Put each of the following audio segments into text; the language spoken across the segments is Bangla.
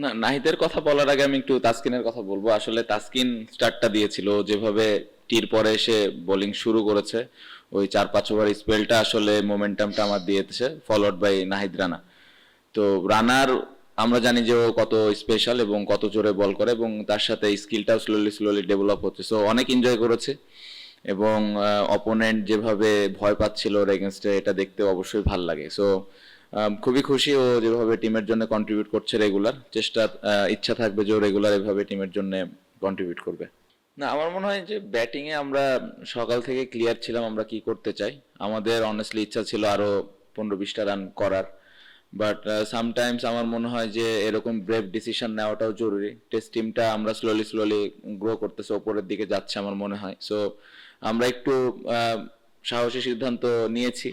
না, নাহিদের কথা বলার আগে আমি একটু তাসকিনের কথা বলবো। আসলে তাসকিন স্টার্টটা দিয়েছিল, ও যেভাবে টির পরে এসে বোলিং শুরু করেছে, ওই 4-5 ওভার স্পেলটা আসলে মোমেন্টামটা আমার দিয়েছে, ফলোড বাই নাহিদ রানা। তো রানার আমরা জানি যে ও কত স্পেশাল এবং কত জোরে বল করে, এবং তার সাথে স্কিলটাও স্লোলি স্লোলি ডেভেলপ হচ্ছে, সো অনেক এনজয় করেছে। এবং অপোনেন্ট যেভাবে ভয় পাচ্ছিল ওর এগেনস্টে, এটা দেখতে অবশ্যই ভাল লাগে। সো খুবই খুশি ও যেভাবে টিমের জন্য কন্ট্রিবিউট করছে রেগুলার। ইচ্ছা থাকবে যে ও রেগুলার এভাবে টিমের জন্য কন্ট্রিবিউট করবে। না, আমার মনে হয় যে ব্যাটিংয়ে আমরা সকাল থেকে ক্লিয়ার ছিলাম আমরা কি করতে চাই। আমাদের অনেস্টলি ইচ্ছা ছিল আরো 15-20টা রান করার, বাট সামটাইমস আমার মনে হয় যে এরকম ব্রেভ ডিসিশন নেওয়াটাও জরুরি। টেস্ট টিমটা আমরা স্লোলি স্লোলি গ্রো করতেছে, ওপরের দিকে যাচ্ছে আমার মনে হয়। সো আমরা একটু আহ, সাহসী সিদ্ধান্ত নিয়েছি।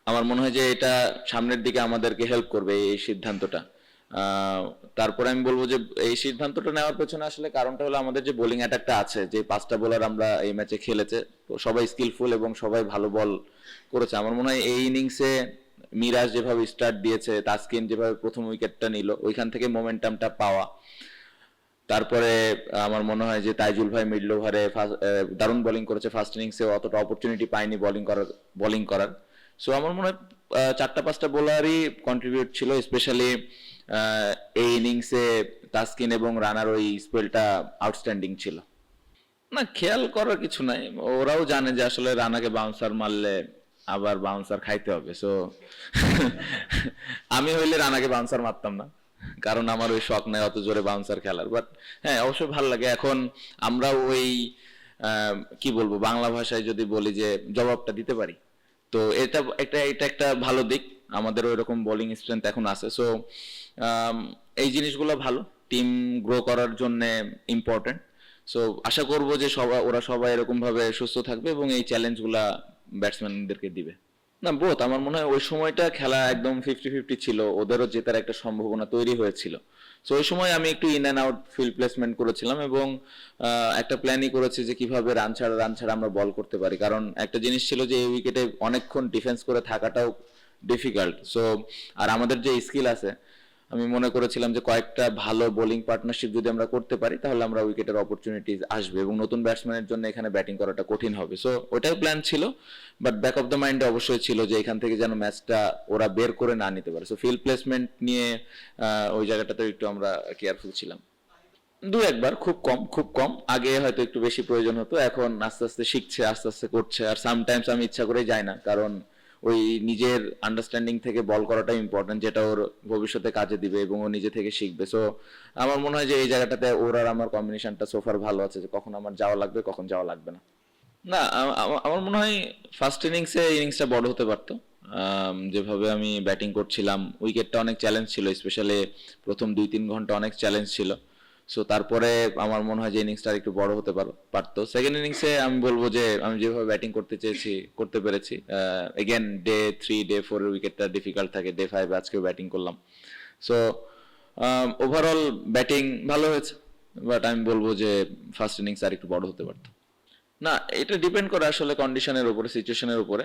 আমার মনে হয় যে এটা সামনের দিকে আমাদেরকে হেল্প করবে এই সিদ্ধান্তটা। আহ, তারপরে আমি বলবো যে এই সিদ্ধান্তটা নেওয়ার পেছনে আসলে কারণটা হলো আমাদের যে বোলিং অ্যাটাকটা আছে, যে 5টা বোলার আমরা এই ম্যাচে খেলেছে, তো সবাই স্কিলফুল এবং সবাই ভালো বল করেছে। আমার মনে হয় এই ইনিংসে মিরাজ যেভাবে স্টার্ট দিয়েছে, তাসকিন যেভাবে প্রথম উইকেটটা নিল, ওইখান থেকে মোমেন্টামটা পাওয়া। তারপরে আমার মনে হয় যে তাইজুল ভাই মিডল ওভারে দারুণ বোলিং করেছে, ফার্স্ট ইনিংসে অতটা অপরচুনিটি পায়নি বোলিং করার। সো আমার মনে হয় 4-5টা বোলারই কন্ট্রিবিউট ছিল, স্পেশালি এই ইনিংসে তাসকিন এবং রানার ওই স্পেলটা আউটস্ট্যান্ডিং ছিল। না, খেয়াল করার কিছু নাই, ওরাও জানে যে আসলে রানাকে বাউন্সার মারলে আবার বাউন্সার খাইতে হবে। সো আমি হইলে রানাকে বাউন্সার মারতাম না, কারণ আমার ওই শখ নাই অত জোরে বাউন্সার খেলার। বাট হ্যাঁ, অবশ্যই ভালো লাগে এখন আমরা ওই কি বলবো, বাংলা ভাষায় যদি বলি যে জবাবটা দিতে পারি, তো এটা একটা ভালো দিক। আমাদের ওই রকম বোলিং স্ট্রেংথ এখন আছে। সো এই জিনিসগুলো ভালো, টিম গ্রো করার জন্য ইম্পর্টেন্ট। সো আশা করব যে ওরা সবাই এরকম ভাবে সুস্থ থাকবে এবং এই চ্যালেঞ্জগুলা ব্যাটসম্যানদেরকে দিবে। না, বোথ। আমার মনে হয় ওই সময়টা খেলা একদম 50-50 ছিল, ওদেরও জেতার একটা সম্ভাবনা তৈরি হয়েছিল। সো ওই সময় আমি একটু in and out field placement করেছিলাম, এবং একটা প্ল্যানই করেছি যে কিভাবে রান ছাড়া আমরা বল করতে পারি, কারণ একটা জিনিস ছিল যে এই উইকেটে অনেকক্ষণ ডিফেন্স করে থাকাটাও ডিফিকাল্ট। সো আর আমাদের যে স্কিল আছে, আমি মনে করেছিলাম যে কয়েকটা ভালো বোলিং পার্টনারশিপ যদি আমরা করতে পারি, তাহলে আমরা উইকেটের অপরচুনিটিজ আসবে এবং নতুন ব্যাটসম্যানের জন্য এখানে ব্যাটিং করাটা কঠিন হবে। সো ওটাই প্ল্যান ছিল, বাট ব্যাক অফ দ্য মাইন্ডে অবশ্যই ছিল যে এখান থেকে যেন ম্যাচটা ওরা বের করে না নিতে পারে। সো ফিল্ড প্লেসমেন্ট নিয়ে ওই জায়গাটাতে একটু আমরা কেয়ারফুল ছিলাম। দু একবার, খুব কম খুব কম। আগে হয়তো একটু বেশি প্রয়োজন হতো, এখন আস্তে আস্তে শিখছে, আস্তে আস্তে করছে। আর সামটাইমস আমি ইচ্ছা করেই যাই না, কারণ ওই নিজের আন্ডারস্ট্যান্ডিং থেকে বল করাটাই ইম্পর্টেন্ট, যেটা ওর ভবিষ্যতে কাজে দিবে এবং ও নিজে থেকে শিখবে। সো আমার মনে হয় যে এই জায়গাটাতে ওর আর আমার কম্বিনেশনটা সোফার ভালো আছে, যে কখন আমার যাওয়া লাগবে কখন যাওয়া লাগবে না। না, আমার মনে হয় ফার্স্ট ইনিংসটা বড় হতে পারতো। যেভাবে আমি ব্যাটিং করছিলাম, উইকেটটা অনেক চ্যালেঞ্জ ছিল, স্পেশালি প্রথম 2-3 ঘন্টা অনেক চ্যালেঞ্জ ছিল। সো তারপরে আমার মনে হয় যে ইনিংসটা একটু বড় হতে পারতো। সেকেন্ড ইনিংসে আমি বলবো যে আমি যেভাবে ব্যাটিং করতে চেয়েছি করতে পেরেছি। এগেন ডে 3 ডে 4 এর উইকেটটা ডিফিকাল্ট থাকে, ডে 5 আজকেও ব্যাটিং করলাম। সো ওভারঅল ব্যাটিং ভালো হয়েছে, বাট আমি বলবো যে ফার্স্ট ইনিংস আর একটু বড় হতে পারতো। না, এটা ডিপেন্ড করে আসলে কন্ডিশনের উপরে, সিচুয়েশনের উপরে।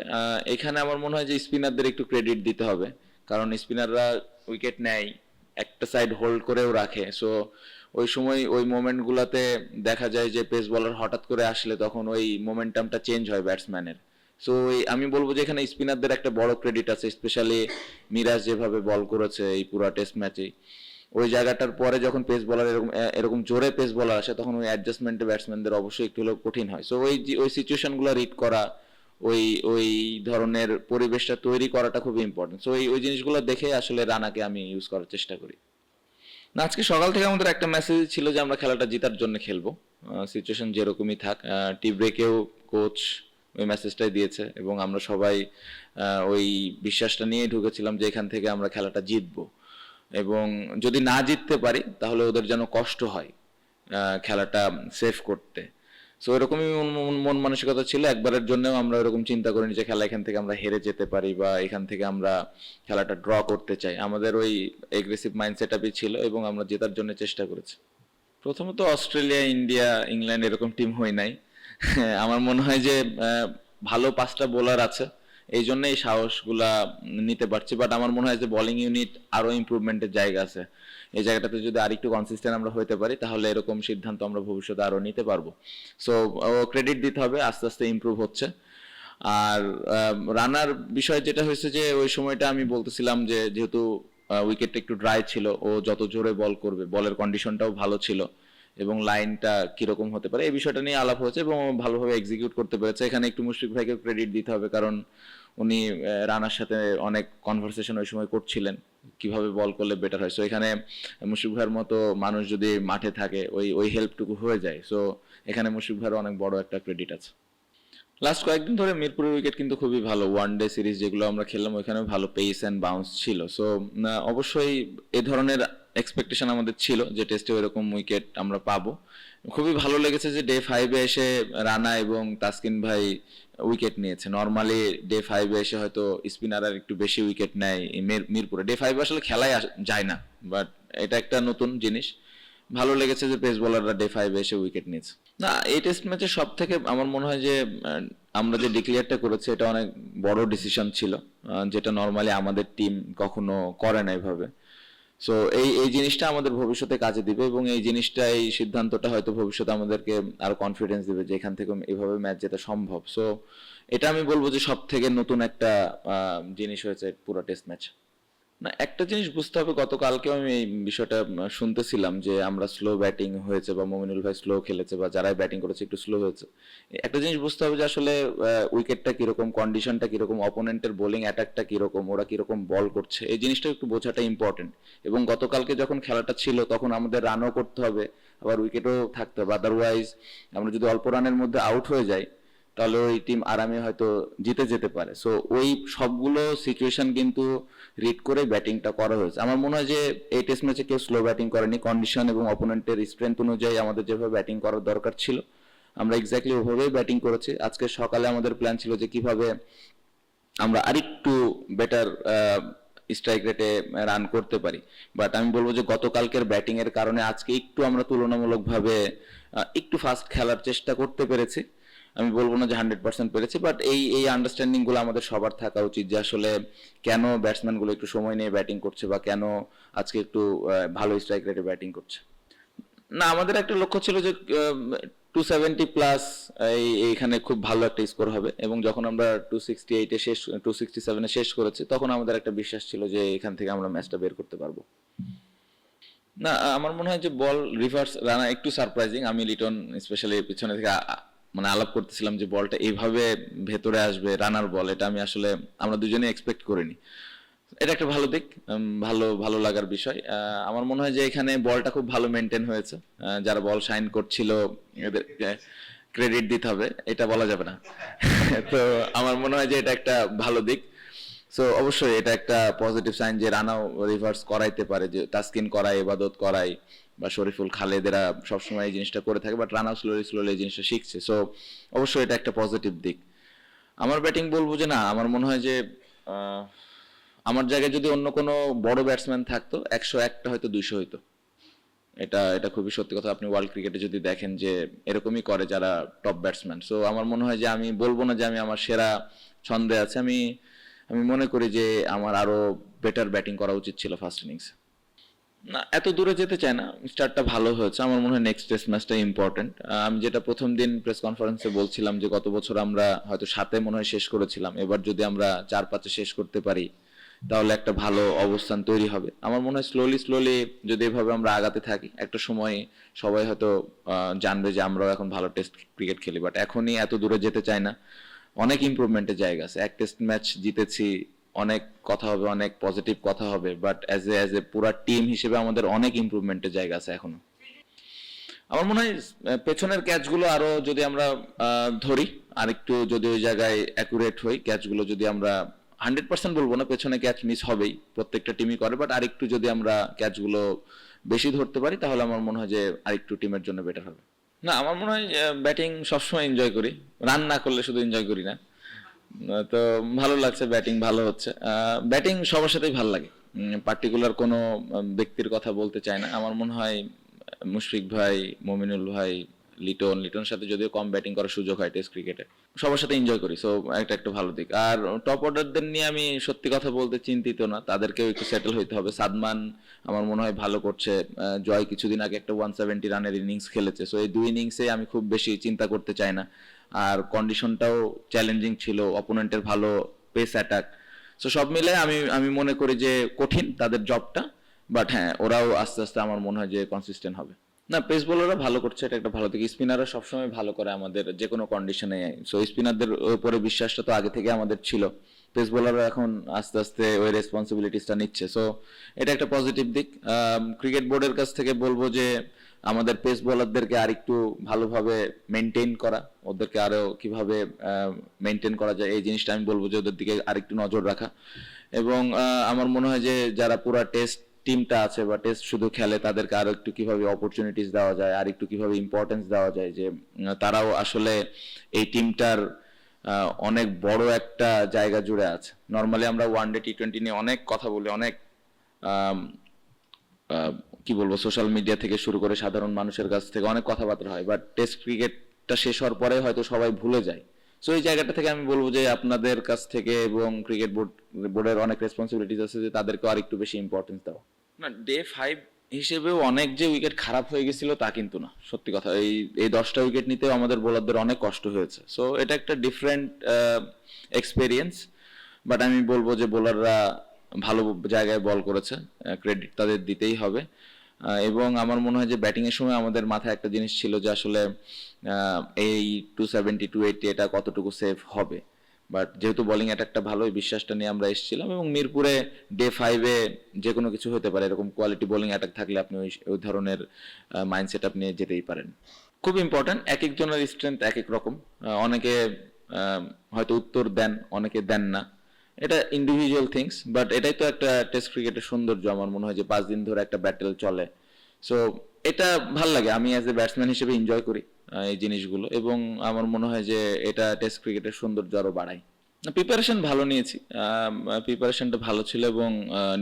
এখানে আমার মনে হয় যে স্পিনারদের একটু ক্রেডিট দিতে হবে, কারণ স্পিনাররা উইকেট নেয়, একটা সাইড হোল্ড করেও রাখে। সো ওই সময় ওই মোমেন্টগুলোতে দেখা যায় যে পেস বলার হঠাৎ করে আসলে তখন ওই মোমেন্টামটা চেঞ্জ হয় ব্যাটসম্যানের। সো আমি বলবো যে এখানে স্পিনারদের একটা বড় ক্রেডিট আছে, স্পেশালি মিরাজ যেভাবে বল করেছে এই পুরো টেস্ট ম্যাচে। ওই জায়গাটার পরে যখন পেস বলার এরকম এরকম জোরে পেস বলার আসে, তখন ওই অ্যাডজাস্টমেন্টে ব্যাটসম্যানদের অবশ্যই একটু হলেও কঠিন হয়। সো ওই সিচুয়েশনগুলো রিড করা, ওই ওই ধরনের পরিবেশটা তৈরি করাটা খুব ইম্পর্টেন্ট। সো ওই জিনিসগুলো দেখে আসলে রানাকে আমি ইউজ করার চেষ্টা করি। না, আজকে সকাল থেকে আমাদের একটা মেসেজ ছিল যে আমরা খেলাটা জেতার জন্য খেলবো, সিচুয়েশন যেরকমই থাক। টি ব্রেকেও কোচ ওই মেসেজটাই দিয়েছে, এবং আমরা সবাই ওই বিশ্বাসটা নিয়ে ঢুকেছিলাম যে এখান থেকে আমরা খেলাটা জিতবো, এবং যদি না জিততে পারি তাহলে ওদের যেন কষ্ট হয় খেলাটা সেভ করতে। সো এরকমই মন মানসিকতা ছিল। একবারের জন্যও আমরা এরকম চিন্তা করিনি যে খেলা এখান থেকে আমরা হেরে যেতে পারি বা এখান থেকে আমরা খেলাটা ড্র করতে চাই। আমাদের ওই এগ্রেসিভ মাইন্ডসেট আপই ছিল, এবং আমরা জেতার জন্য চেষ্টা করেছি। প্রথমত অস্ট্রেলিয়া, ইন্ডিয়া, ইংল্যান্ড এরকম টিম হয় নাই। আমার মনে হয় যে ভালো 5টা বোলার আছে, এই জন্য এই সাহসগুলা নিতে পারছি। বাট আমার মনে হয় যে বোলিং ইউনিট আরো ইমপ্রুভমেন্টের জায়গা আছে। এই জায়গাটাতে যদি আরেকটু কনসিস্টেন্ট আমরা হতে পারি তাহলে এরকম সিদ্ধান্ত আমরা ভবিষ্যতে আরো নিতে পারবো। সো ক্রেডিট দিতে হবে, আস্তে আস্তে ইমপ্রুভ হচ্ছে। আর রানার বিষয় যেটা হয়েছে যে ওই সময়টা আমি বলতেছিলাম যে যেহেতু উইকেটটা একটু ড্রাই ছিল, ও যত জোরে বল করবে, বলের কন্ডিশনটাও ভালো ছিল এবং লাইনটা কিরকম হতে পারে এই বিষয়টা নিয়ে আলাপ হয়েছে এবং ও ভালোভাবে এক্সিকিউট করতে পেরেছে। এখানে একটু মুশফিক ভাইকে ক্রেডিট দিতে হবে, কারণ উনি রানার সাথে অনেক কনভারসেশন ওই সময় করছিলেন কিভাবে বল করলে বেটার হয়। সো এখানে মুশফিক ভাইয়ের মতো মানুষ যদি মাঠে থাকে ওই ওই হেল্পটুকু হয়ে যায়। সো এখানে মুশফিক ভাইয়ের অনেক বড় একটা ক্রেডিট আছে। লাস্ট কয়েকদিন ধরে মিরপুরের উইকেট কিন্তু খুবই ভালো। ওয়ান ডে সিরিজ যেগুলো আমরা খেললাম ওইখানে ভালো পেস অ্যান্ড বাউন্স ছিল। সো অবশ্যই এ ধরনের এক্সপেকটেশন আমাদের ছিল যে টেস্টে এরকম উইকেট আমরা পাবো। খুবই ভালো লেগেছে যে ডে 5-এ এসে রানা এবং তাসকিন ভাই উইকেট নিয়েছে। নর্মালি ডে 5-এ এসে হয়তো স্পিনাররা একটু বেশি উইকেট নেয় মিরপুরে। ডে 5 আসলে খেলাই যায় না, বাট এটা একটা নতুন জিনিস। ভালো লেগেছে যে পেস বোলাররা ডে 5-এ এসে উইকেট নিয়েছে। না, এই টেস্ট ম্যাচে সব থেকে আমার মনে হয় যে আমরা যে ডিক্লেয়ারটা করেছি এটা অনেক বড় ডিসিশন ছিল, যেটা নর্মালি আমাদের টিম কখনো করে না এভাবে। সো এই এই জিনিসটা আমাদের ভবিষ্যতে কাজে দিবে এবং এই জিনিসটা, এই সিদ্ধান্তটা হয়তো ভবিষ্যতে আমাদেরকে আরো কনফিডেন্স দিবে যে এখান থেকে এভাবে ম্যাচ জেতা সম্ভব। সো এটা আমি বলবো যে সব থেকে নতুন একটা জিনিস হয়েছে পুরো টেস্ট ম্যাচ। না, একটা জিনিস বুঝতে হবে, গতকালকেও আমি এই বিষয়টা শুনতেছিলাম যে আমরা স্লো ব্যাটিং হয়েছে বা মমিনুল ভাই স্লো খেলেছে বা যারাই ব্যাটিং করেছে একটু স্লো হয়েছে। একটা জিনিস বুঝতে হবে যে আসলে উইকেটটা কিরকম, কন্ডিশনটা কিরকম, অপোনেন্টের বোলিং অ্যাটাকটা কিরকম, ওরা কিরকম বল করছে, এই জিনিসটা একটু বোঝাটা ইম্পর্টেন্ট। এবং গতকালকে যখন খেলাটা ছিল তখন আমাদের রানও করতে হবে, আবার উইকেটও থাকতে হবে। আদারওয়াইজ আমরা যদি অল্প রানের মধ্যে আউট হয়ে যাই তাহলে ওই টিম আরামে হয়তো জিতে যেতে পারে। সো ওই সবগুলো সিচুয়েশন কিন্তু রিড করে ব্যাটিংটা করা হয়েছে। আমার মনে হয় যে এই টেস্ট ম্যাচে কেউ স্লো ব্যাটিং করেনি। কন্ডিশন এবং অপোনেন্টের স্ট্রেংথ অনুযায়ী আমাদের যেভাবে ব্যাটিং করার দরকার ছিল আমরা এক্স্যাক্টলি ওভাবেই ব্যাটিং করেছি। আজকে সকালে আমাদের প্ল্যান ছিল যে কিভাবে আমরা আরেকটু বেটার স্ট্রাইক রেটে রান করতে পারি। বাট আমি বলবো যে গতকালকের ব্যাটিং এর কারণে আজকে একটু আমরা তুলনামূলকভাবে একটু ফাস্ট খেলার চেষ্টা করতে পেরেছি। আমি বলবো না যে 100% পেরেছি, বাট এই এই আন্ডারস্ট্যান্ডিং গুলো আমাদের সবার থাকা উচিত যে আসলে কেন ব্যাটসম্যান গুলো একটু সময় নিয়ে ব্যাটিং করছে বা কেন আজকে একটু ভালো স্ট্রাইক রেটে ব্যাটিং করছে। না, আমাদের একটা লক্ষ্য ছিল যে 270 প্লাস এইখানে খুব ভালো একটা স্কোর হবে এবং যখন আমরা 268-এ শেষ, 267-এ শেষ করেছি তখন আমাদের একটা বিশ্বাস ছিল যে এখান থেকে আমরা ম্যাচটা বের করতে পারবো। না, আমার মনে হয় যে বল রিভার্স রানা একটু সারপ্রাইজিং। আমি লিটন স্পেশালি পিছনে থেকে মানে আলাপ করতেছিলাম যে বলটা এইভাবে ভেতরে আসবে রানার বল, এটা আমি আসলে আমরা দুজনেই এক্সপেক্ট করিনি। এটা একটা ভালো দিক, ভালো ভালো লাগার বিষয়। আমার মনে হয় যে এখানে বলটা খুব ভালো মেনটেন হয়েছে। যারা বল শাইন করছিল এদের ক্রেডিট দিতে হবে, এটা বলা যাবে না। তো আমার মনে হয় যে এটা একটা ভালো দিক। সো অবশ্যই এটা একটা পজিটিভ সাইন যে রানাও রিভার্স করাইতে পারে, যে তাসকিন করায়, ইবাদত করায় বা শরীফুল খালেদেরা সবসময় এই জিনিসটা করে থাকে, বাট রানাও স্লোলি স্লোলি এই জিনিসটা শিখছে। সো অবশ্যই এটা একটা পজিটিভ দিক। আমার ব্যাটিং বলবো যে না, আমার মনে হয় যে আমার জায়গায় যদি অন্য কোনো বড় ব্যাটসম্যান থাকতো 101টা হয়তো 200 হইতো। এটা এটা খুবই সত্যি কথা। আপনি ওয়ার্ল্ড ক্রিকেটে যদি দেখেন যে এরকমই করে যারা টপ ব্যাটসম্যান। সো আমার মনে হয় যে আমি বলবো না যে আমি আমার সেরা ছন্দে আছে, আমি আমি মনে করি যে আমার আরো বেটার ব্যাটিং করা উচিত ছিল ফার্স্ট ইনিংস। না, এত দূরে যেতে চায় না, স্টার্টটা ভালো হয়েছে। আমার মনে হয় নেক্সট টেস্ট ম্যাচটা ইম্পর্টেন্ট। আমি যেটা প্রথম দিন প্রেস কনফারেন্সে বলছিলাম যে গত বছর আমরা হয়তো 7-এ মনে হয় শেষ করেছিলাম, এবার যদি আমরা 4-5-এ শেষ করতে পারি তাহলে একটা ভালো অবস্থান তৈরি হবে। আমার মনে হয় স্লোলি স্লোলি যদি এভাবে আমরা আগাতে থাকি একটা সময় সবাই হয়তো জানবে যে আমরাও এখন ভালো টেস্ট ক্রিকেট খেলি। বাট এখনই এত দূরে যেতে চাই না, অনেক ইমপ্রুভমেন্টের জায়গা আছে। এক টেস্ট ম্যাচ জিতেছি, অনেক কথা হবে, অনেক পজিটিভ কথা হবে, বাট অ্যাজ এ পুরা টিম হিসেবে আমাদের অনেক ইমপ্রুভমেন্টের জায়গা আছে এখনো। আমার মনে হয় পেছনের ক্যাচগুলো আরো যদি আমরা ধরি, আরেকটু যদি ওই জায়গায় অ্যাকুরেট হই, ক্যাচগুলো যদি আমরা 100% বলবো না, পেছনে ক্যাচ মিস হবেই, প্রত্যেকটা টিমই করে, বাট আরেকটু যদি আমরা ক্যাচগুলো বেশি ধরতে পারি তাহলে আমার মনে হয় যে আরেকটু টিমের জন্য বেটার হবে। না, আমার মনে হয় ব্যাটিং সবসময় এনজয় করি, রান না করলে শুধু এনজয় করি না। তো ভালো লাগছে, ব্যাটিং ভালো হচ্ছে। ব্যাটিং সবার সাথেই ভালো লাগে, পার্টিকুলার কোনো ব্যক্তির কথা বলতে চাই না। আমার মনে হয় মুশফিক ভাই, মমিনুল ভাই, লিটন লিটন সাথে যদিও কম ব্যাটিং করার সুযোগ হয় টেস্ট ক্রিকেটে, সবার সাথে এনজয় করি, সো একটা একটা ভালো দিক। আর টপ অর্ডারদের নিয়ে আমি সত্যি কথা বলতে চিন্তিত না, তাদেরকেও একটু সেটেল হইতে হবে। সাদমান আমার মনে হয় ভালো করছে, জয় কিছুদিন আগে একটা 170 রানের ইনিংস খেলেছে, সো এই দুই ইনিংসে আমি খুব বেশি চিন্তা করতে চাই না। আর কন্ডিশনটাও চ্যালেঞ্জিং ছিল, অপোনেন্টের ভালো পেস অ্যাটাক, সো সব মিলে আমি আমি মনে করি যে কঠিন তাদের জবটা, বাট হ্যাঁ ওরাও আস্তে আস্তে আমার মনে হয় যে কনসিস্টেন্ট হবে। না, পেস বোলাররা ভালো করছে, এটা একটা ভালো দিক। স্পিনাররা সবসময় ভালো করে আমাদের যে কোনো কন্ডিশনে, সো স্পিনারদের উপরে বিশ্বাসটা তো আগে থেকে আমাদের ছিল। পেস বোলাররা এখন আস্তে আস্তে ওই রেসপন্সিবিলিটিসটা নিচ্ছে, সো এটা একটা পজিটিভ দিক। ক্রিকেট বোর্ডের কাছ থেকে বলবো যে আমাদের পেস বোলারদেরকে আরেকটু ভালোভাবে মেনটেন করা, ওদেরকে আরো কিভাবে মেনটেন করা যায় এই জিনিসটা আমি বলবো যে ওদের দিকে আরেকটু নজর রাখা। এবং আমার মনে হয় যে যারা পুরা টেস্ট টিমটা আছে বা টেস্ট শুধু খেলে তাদেরকে আরো একটু কিভাবে অপরচুনিটিস দেওয়া যায়, আর একটু কিভাবে ইম্পর্টেন্স দেওয়া যায়, যে তারাও আসলে এই টিমটার অনেক বড় একটা জায়গা জুড়ে আছে। নর্মালি আমরা ওয়ানডে টি-20 নিয়ে অনেক কথা বলি, অনেক আম, আহ, কি বলবো, সোশ্যাল মিডিয়া থেকে শুরু করে সাধারণ মানুষের কাছ থেকে অনেক কথাবার্তা হয়, বাট টেস্ট ক্রিকেটটা শেষ হওয়ার পরে হয়তো সবাই ভুলে যায়। সো এই জায়গাটা থেকে আমি বলবো যে আপনাদের কাছ থেকে এবং ক্রিকেট বোর্ডের অনেক রেসপন্সিবিলিটিস আছে যে তাদেরকে আর একটু বেশি ইম্পর্টেন্স দেওয়া। না, ডে 5 হিসেবেও অনেক যে উইকেট খারাপ হয়ে গেছিল তা কিন্তু না, সত্যি কথা। এই এই 10টা উইকেট নিতেও আমাদের বোলারদের অনেক কষ্ট হয়েছে, সো এটা একটা ডিফারেন্ট এক্সপেরিয়েন্স। বাট আমি বলবো যে বোলাররা ভালো জায়গায় বল করেছে, ক্রেডিট তাদের দিতেই হবে। এবং আমার মনে হয় যে ব্যাটিং এর সময় আমাদের মাথায় একটা জিনিস ছিল যে আসলে এই 270 280 এটা কতটুকু সেফ হবে, বাট যেহেতু বোলিং অ্যাটাকটা ভালো, এই বিশ্বাসটা নিয়ে আমরা এসেছিলাম। এবং মিরপুরে ডে 5-এ যে কোনো কিছু হতে পারে, এরকম কোয়ালিটি বোলিং অ্যাটাক থাকলে আপনি ওই ধরনের মাইন্ডসেট আপনি যেতেই পারেন। খুব ইম্পর্ট্যান্ট, এক একজনের স্ট্রেংথ এক এক রকম। অনেকে হয়তো উত্তর দেন, অনেকে দেন না, এটা ইন্ডিভিজুয়াল থিংস। বাট এটাই তো একটা টেস্ট ক্রিকেটের সৌন্দর্য, আমার মনে হয় যে 5 দিন ধরে একটা ব্যাটেল চলে, সো এটা ভাল লাগে। আমি অ্যাজ এ ব্যাটসম্যান হিসেবে এনজয় করি এই জিনিসগুলো, এবং আমার মনে হয় যে এটা টেস্ট ক্রিকেটের সৌন্দর্য আরো বাড়ায়। প্রিপারেশন ভালো নিয়েছি, প্রিপারেশনটা ভালো ছিল, এবং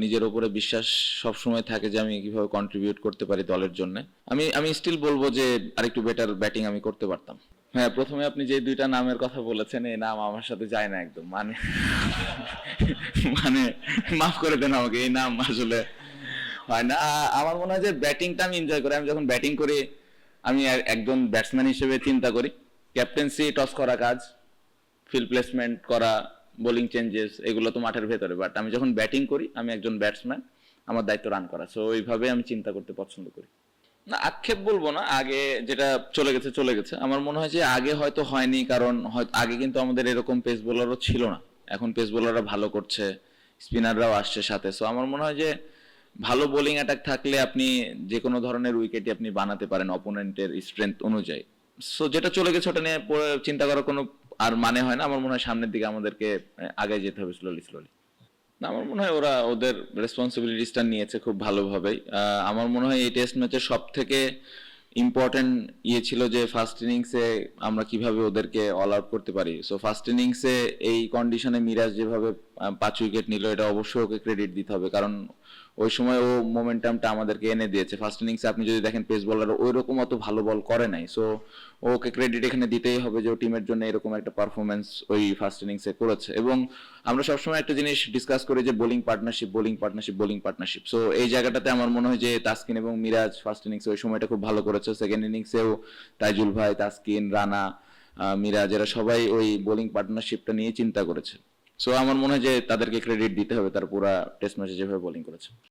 নিজের উপরে বিশ্বাস সব সময় থাকে যে আমি কিভাবে কন্ট্রিবিউট করতে পারি দলের জন্য। আমি আমি স্টিল বলবো যে আরেকটু বেটার ব্যাটিং আমি করতে পারতাম। হ্যাঁ, প্রথমে আপনি যে দুইটা নামের কথা বলেছেন, এই নাম আমার সাথে যায় না একদম, মানে মানে মাফ করে দেন আমাকে, এই নাম আসলে হয় না। আমার মনে হয় যে ব্যাটিংটা আমি এনজয় করি। আমি যখন ব্যাটিং করি আমি একজন ব্যাটসম্যান হিসেবে চিন্তা করি ক্যাপ্টেন্সি, টস করা কাজ, ফিল্ড প্লেসমেন্ট করা, বোলিং চেঞ্জেস, এগুলো তো মাঠের ভেতরে। বাট আমি যখন ব্যাটিং করি আমি একজন ব্যাটসম্যান, আমার দায়িত্ব রান করা, সো ওইভাবে আমি চিন্তা করতে পছন্দ করি। না, আক্ষেপ বলবো না, আগে যেটা চলে গেছে চলে গেছে। আমার মনে হয় যে আগে হয়তো হয়নি, কারণ হয়তো আগে কিন্তু আমাদের এরকম পেস বোলারও ছিল না। এখন পেস বোলাররা ভালো করছে, স্পিনাররাও আসছে সাথে, সো আমার মনে হয় যে ভালো বোলিং অ্যাটাক থাকলে আপনি যে কোনো ধরনের উইকেটই আপনি বানাতে পারেন অপোনেন্টের স্ট্রেংথ অনুযায়ী। সো যেটা চলে গেছে ওটা নিয়ে চিন্তা করার কোনো আর মানে হয় না। আমার মনে হয় সামনের দিকে আমাদেরকে আগে যেতে হবে স্লোলি স্লোলি। না, আমার মনে হয় ওরা ওদের রেসপন্সিবিলিটিসটা নিয়েছে খুব ভালোভাবেই। আমার মনে হয় এই টেস্ট ম্যাচের সব থেকে ইম্পর্টেন্ট ছিল যে ফার্স্ট ইনিংসে আমরা কিভাবে ওদেরকে অল আউট করতে পারি। সো ফার্স্ট ইনিংসে এই কন্ডিশনে মিরাজ যেভাবে 5 উইকেট নিল, এটা অবশ্যই ওকে ক্রেডিট দিতে হবে, কারণ ওই সময় ও মোমেন্টামটা আমাদেরকে এনে দিয়েছে। ফার্স্ট ইনিংসে আপনি যদি দেখেন পেস বোলার ওই রকম অত ভালো বল করে নাই, সো ওকে ক্রেডিট এখানে দিতেই হবে যে ও টিমের জন্য এরকম একটা পারফরমেন্স ওই ফার্স্ট ইনিংসে করেছে। এবং আমরা সবসময় একটা জিনিস ডিসকাস করি যে bowling partnership, bowling partnership, bowling partnership. So এই জায়গাটাতে আমার মনে হয় যে তাসকিন এবং মিরাজ ফার্স্ট ইনিংসে ওই সময়টা খুব ভালো করেছে। সেকেন্ড ইনিংসেও তাইজুল ভাই, তাসকিন, রানা, মিরাজ, এরা সবাই ওই বোলিং পার্টনারশিপটা নিয়ে চিন্তা করেছে। সো আমার মনে হয় যে তাদেরকে ক্রেডিট দিতে হবে তার পুরা টেস্ট ম্যাচে যেভাবে বোলিং করেছে।